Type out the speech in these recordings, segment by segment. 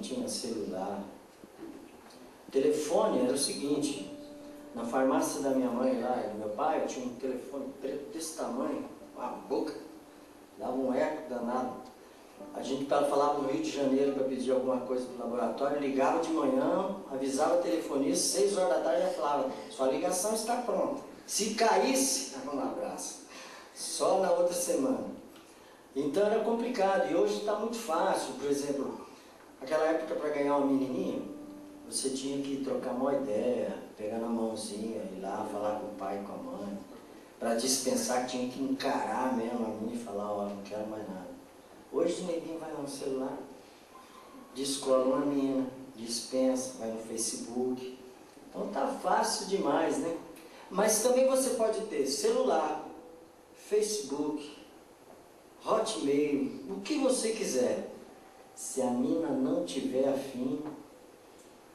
tinha celular. O telefone era o seguinte, na farmácia da minha mãe lá e do meu pai, tinha um telefone preto desse tamanho, com a boca, dava um eco danado. A gente falava no Rio de Janeiro para pedir alguma coisa para o laboratório, ligava de manhã, avisava o telefonista, 6 horas da tarde já falava, sua ligação está pronta. Se caísse, dava um abraço. Só na outra semana. Então era complicado, e hoje está muito fácil. Por exemplo, aquela época para ganhar uma menininha, você tinha que trocar uma ideia, pegar na mãozinha, ir lá falar com o pai e com a mãe, para dispensar, que tinha que encarar mesmo a menina e falar, ó, não quero mais nada. Hoje ninguém vai no celular, descola uma mina, dispensa, vai no Facebook. Então tá fácil demais, né? Mas também você pode ter celular, Facebook, Hotmail, o que você quiser. Se a mina não tiver afim,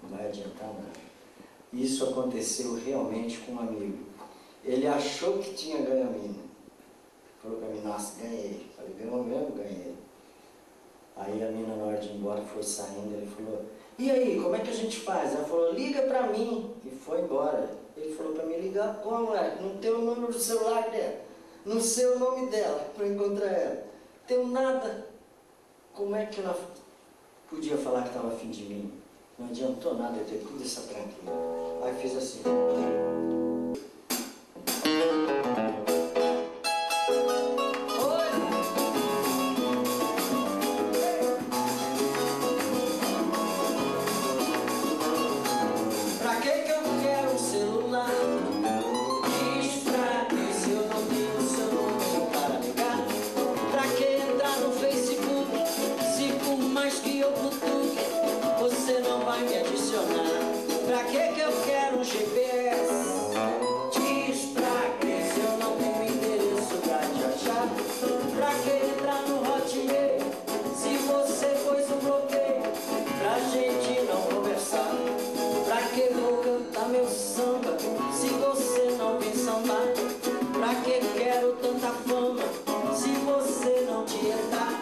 não vai adiantar nada. Isso aconteceu realmente com um amigo. Ele achou que tinha ganho a mina. Falou para mim, nossa, ganhei. Falei, ganhou mesmo? Ganhei. Aí a mina, na hora de ir embora, foi saindo, ele falou, e aí, como é que a gente faz? Ela falou, liga pra mim. E foi embora. Ele falou pra mim, ligar como, é? Não tem o número do celular dela. Não sei o nome dela para encontrar ela. Tenho nada. Como é que ela podia falar que estava afim de mim? Não adiantou nada eu ter tudo essa tranquila. Aí fiz assim. Pra que eu quero um celular? Diz pra mim se eu não tenho seu número para ligar. Pra que entrar no Facebook? Se por mais que eu cutuque, você não vai me adicionar. Pra que eu quero um GPS? Diz pra mim se eu não tenho endereço pra te achar. Pra que entrar no Hotmail? Se você pôs um bloqueio pra gente não conversar. Pra que vou cantar meu samba se você não vem sambar? Pra que quero tanta fama se você não tietar?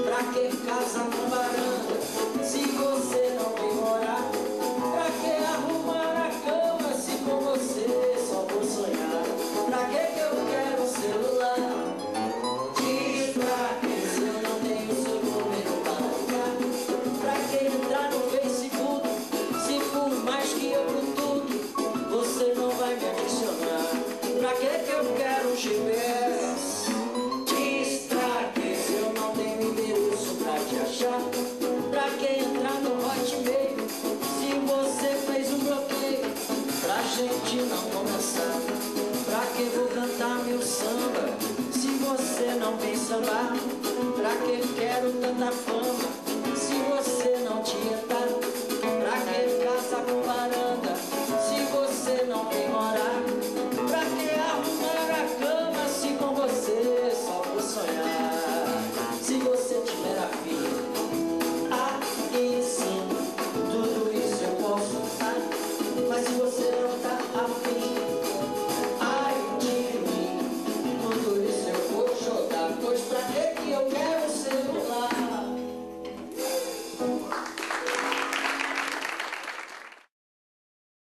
Pra que casa na varanda se você não vem morar? Pra que arrumar a cama se com você só vou sonhar? Pra que eu quero um celular? Diz pra que se eu não tenho seu número para ligar? Pra que entrar no Facebook se por mais que eu cutuque, você não vai me adicionar? Pra que eu quero um GPS? Diz pra que se eu não tenho endereço pra te achar? Pra que entrar no Hotmail se você fez um bloqueio pra gente não começar? Pra que vou cantar meu samba se você não vem sambar? Pra que quero tanta fama